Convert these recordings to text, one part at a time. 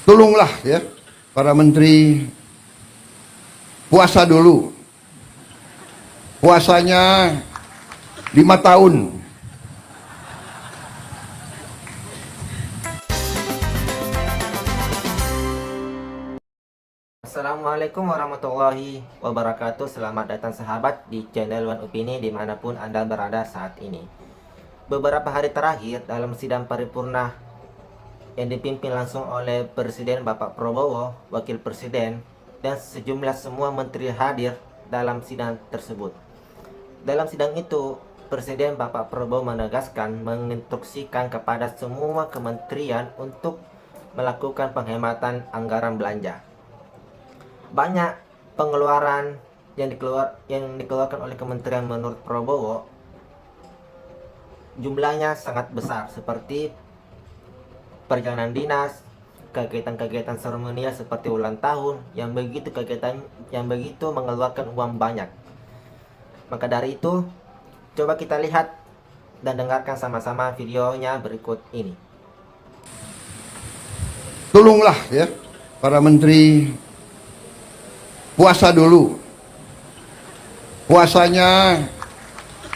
Tolonglah ya para menteri puasa dulu. Puasanya 5 tahun. Assalamualaikum warahmatullahi wabarakatuh. Selamat datang sahabat di channel One Opini dimanapun Anda berada saat ini. Beberapa hari terakhir dalam sidang paripurna yang dipimpin langsung oleh Presiden Bapak Prabowo, Wakil Presiden, dan sejumlah semua menteri hadir dalam sidang tersebut. Dalam sidang itu, Presiden Bapak Prabowo menegaskan menginstruksikan kepada semua kementerian untuk melakukan penghematan anggaran belanja. Banyak pengeluaran yang dikeluarkan oleh kementerian menurut Prabowo jumlahnya sangat besar, seperti perjalanan dinas, kegiatan-kegiatan seremonial seperti ulang tahun yang begitu mengeluarkan uang banyak. Maka dari itu, coba kita lihat dan dengarkan sama-sama videonya berikut ini. Tolonglah ya para menteri puasa dulu. Puasanya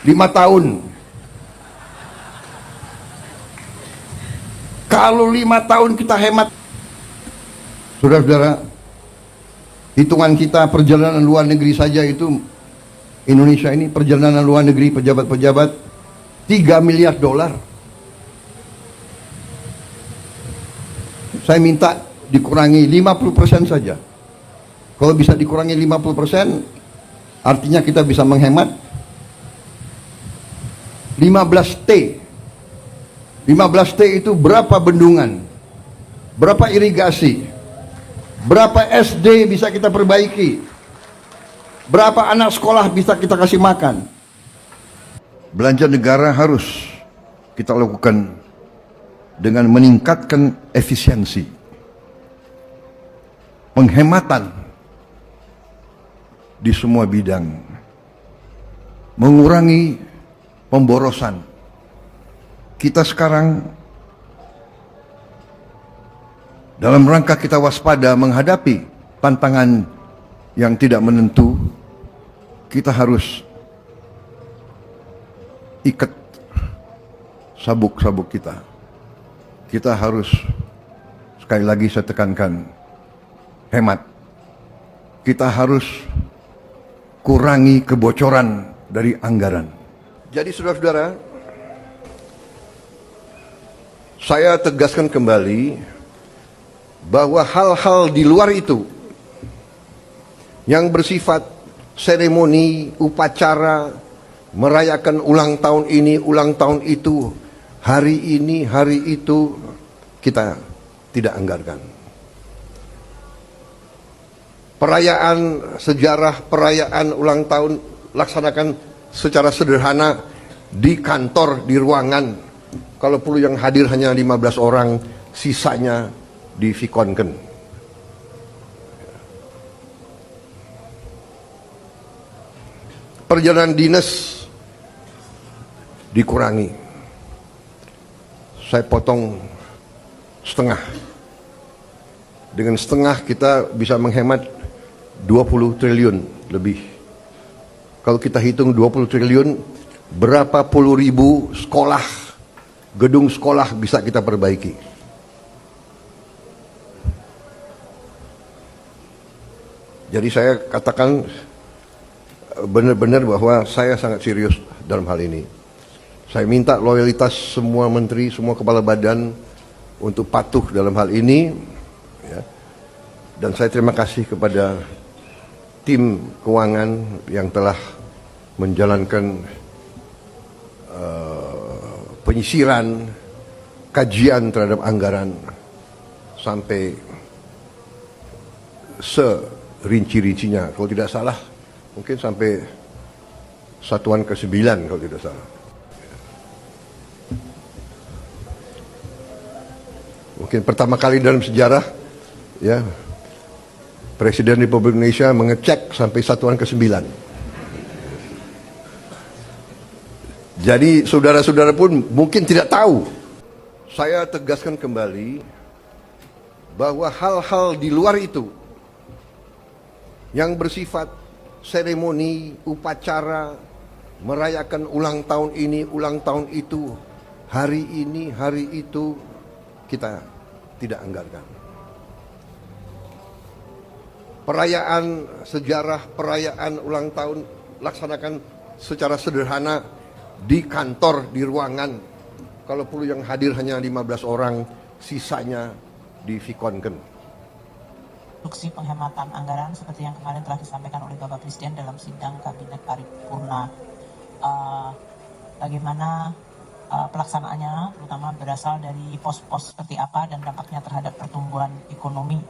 5 tahun. Kalau 5 tahun kita hemat, saudara-saudara, hitungan kita perjalanan luar negeri saja itu Indonesia ini perjalanan luar negeri pejabat-pejabat 3 miliar dolar. Saya minta dikurangi 50% saja. Kalau bisa dikurangi 50%, artinya kita bisa menghemat 15T. 15T itu berapa bendungan, berapa irigasi, berapa SD bisa kita perbaiki, berapa anak sekolah bisa kita kasih makan. Belanja negara harus kita lakukan dengan meningkatkan efisiensi, penghematan di semua bidang, mengurangi pemborosan. Kita sekarang dalam rangka kita waspada menghadapi tantangan yang tidak menentu, kita harus ikat sabuk-sabuk kita. Kita harus, sekali lagi saya tekankan, hemat. Kita harus kurangi kebocoran dari anggaran. Jadi saudara-saudara, saya tegaskan kembali bahwa hal-hal di luar itu yang bersifat seremoni, upacara, merayakan ulang tahun ini, ulang tahun itu, hari ini, hari itu, kita tidak anggarkan. Perayaan sejarah, perayaan ulang tahun laksanakan secara sederhana di kantor, di ruangan. Kalau perlu yang hadir hanya 15 orang, sisanya divikonkan. Perjalanan dinas dikurangi. Saya potong setengah. Dengan setengah kita bisa menghemat 20 triliun lebih. Kalau kita hitung 20 triliun, berapa puluh ribu sekolah, gedung sekolah bisa kita perbaiki. Jadi saya katakan benar-benar bahwa saya sangat serius dalam hal ini. Saya minta loyalitas semua menteri, semua kepala badan untuk patuh dalam hal ini, ya. Dan saya terima kasih kepada tim keuangan yang telah menjalankan penyisiran, kajian terhadap anggaran sampai serinci-rincinya. Kalau tidak salah, mungkin sampai satuan ke-9 kalau tidak salah. Mungkin pertama kali dalam sejarah, ya, Presiden Republik Indonesia mengecek sampai satuan ke-9. Jadi saudara-saudara pun mungkin tidak tahu. Saya tegaskan kembali bahwa hal-hal di luar itu yang bersifat seremoni, upacara, merayakan ulang tahun ini, ulang tahun itu, hari ini, hari itu, kita tidak anggarkan. Perayaan sejarah, perayaan ulang tahun laksanakan secara sederhana di kantor, di ruangan. Kalau perlu yang hadir hanya 15 orang, sisanya divikonkan. Instruksi penghematan anggaran seperti yang kemarin telah disampaikan oleh Bapak Presiden dalam sidang Kabinet Paripurna. Bagaimana pelaksanaannya, terutama berasal dari pos-pos seperti apa dan dampaknya terhadap pertumbuhan ekonomi.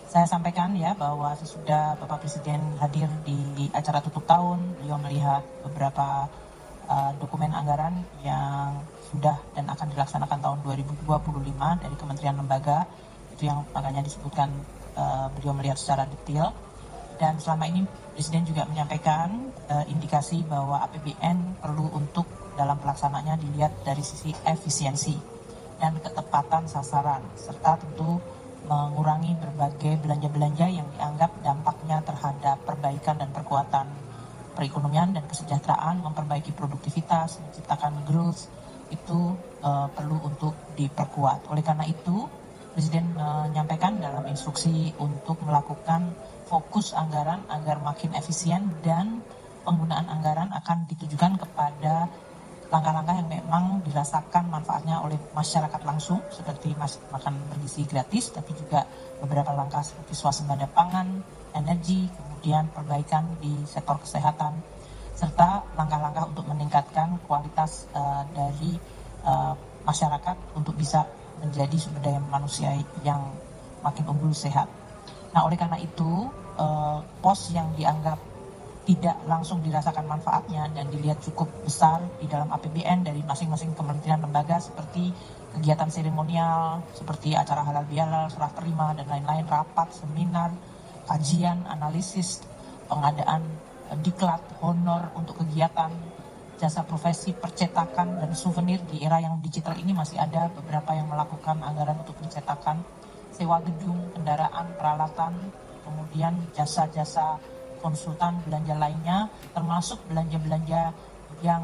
Saya sampaikan ya bahwa sesudah Bapak Presiden hadir di acara tutup tahun, beliau melihat beberapa dokumen anggaran yang sudah dan akan dilaksanakan tahun 2025 dari kementerian lembaga, itu yang makanya disebutkan beliau melihat secara detail. Dan selama ini Presiden juga menyampaikan indikasi bahwa APBN perlu untuk dalam pelaksanaannya dilihat dari sisi efisiensi dan ketepatan sasaran, serta tentu mengurangi berbagai belanja-belanja yang dianggap dampaknya terhadap perbaikan dan perkuatan perekonomian dan kesejahteraan, memperbaiki produktivitas, menciptakan growth, itu perlu untuk diperkuat. Oleh karena itu, Presiden menyampaikan dalam instruksi untuk melakukan fokus anggaran agar makin efisien, dan penggunaan anggaran akan ditujukan kepada langkah-langkah yang memang dirasakan manfaatnya oleh masyarakat langsung, seperti makan bergizi gratis, tapi juga beberapa langkah seperti swasembada pangan, energi, kemudian perbaikan di sektor kesehatan, serta langkah-langkah untuk meningkatkan kualitas dari masyarakat untuk bisa menjadi sumber daya manusia yang makin unggul, sehat. Nah, oleh karena itu, pos yang dianggap tidak langsung dirasakan manfaatnya dan dilihat cukup besar di dalam APBN dari masing-masing kementerian lembaga, seperti kegiatan seremonial, seperti acara halal bihalal, serah terima, dan lain-lain, rapat, seminar, kajian, analisis, pengadaan diklat, honor untuk kegiatan, jasa profesi, percetakan, dan souvenir. Di era yang digital ini masih ada beberapa yang melakukan anggaran untuk percetakan, sewa gedung, kendaraan, peralatan, kemudian jasa-jasa konsultan, belanja lainnya, termasuk belanja-belanja yang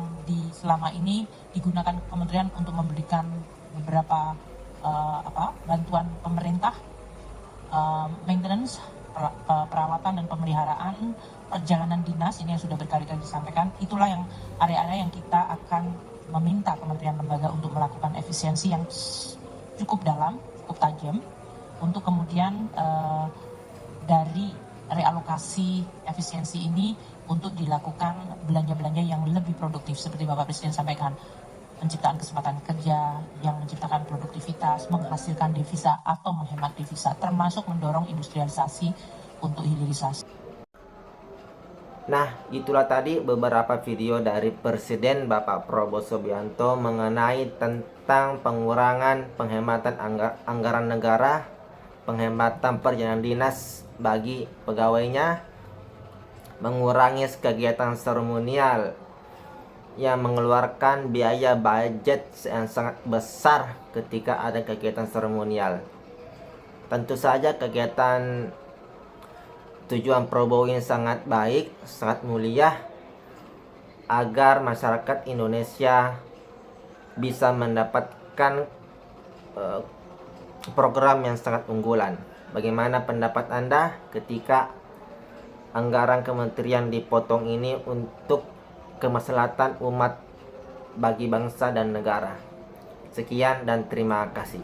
selama ini digunakan kementerian untuk memberikan beberapa bantuan pemerintah, maintenance, perawatan dan pemeliharaan, perjalanan dinas, ini yang sudah berkali-kali disampaikan. Itulah yang area-area yang kita akan meminta kementerian lembaga untuk melakukan efisiensi yang cukup dalam, cukup tajam, untuk kemudian dari realokasi efisiensi ini untuk dilakukan belanja-belanja yang lebih produktif, seperti Bapak Presiden sampaikan, penciptaan kesempatan kerja yang menciptakan produktivitas, menghasilkan devisa atau menghemat devisa, termasuk mendorong industrialisasi untuk hilirisasi. Nah, itulah tadi beberapa video dari Presiden Bapak Prabowo Subianto mengenai tentang pengurangan penghematan anggaran negara, penghematan perjalanan dinas bagi pegawainya, mengurangi kegiatan seremonial yang mengeluarkan biaya budget yang sangat besar ketika ada kegiatan seremonial. Tentu saja kegiatan tujuan Prabowo ini sangat baik, sangat mulia, agar masyarakat Indonesia bisa mendapatkan program yang sangat unggulan. Bagaimana pendapat Anda ketika anggaran kementerian dipotong ini untuk kemaslahatan umat bagi bangsa dan negara? Sekian dan terima kasih.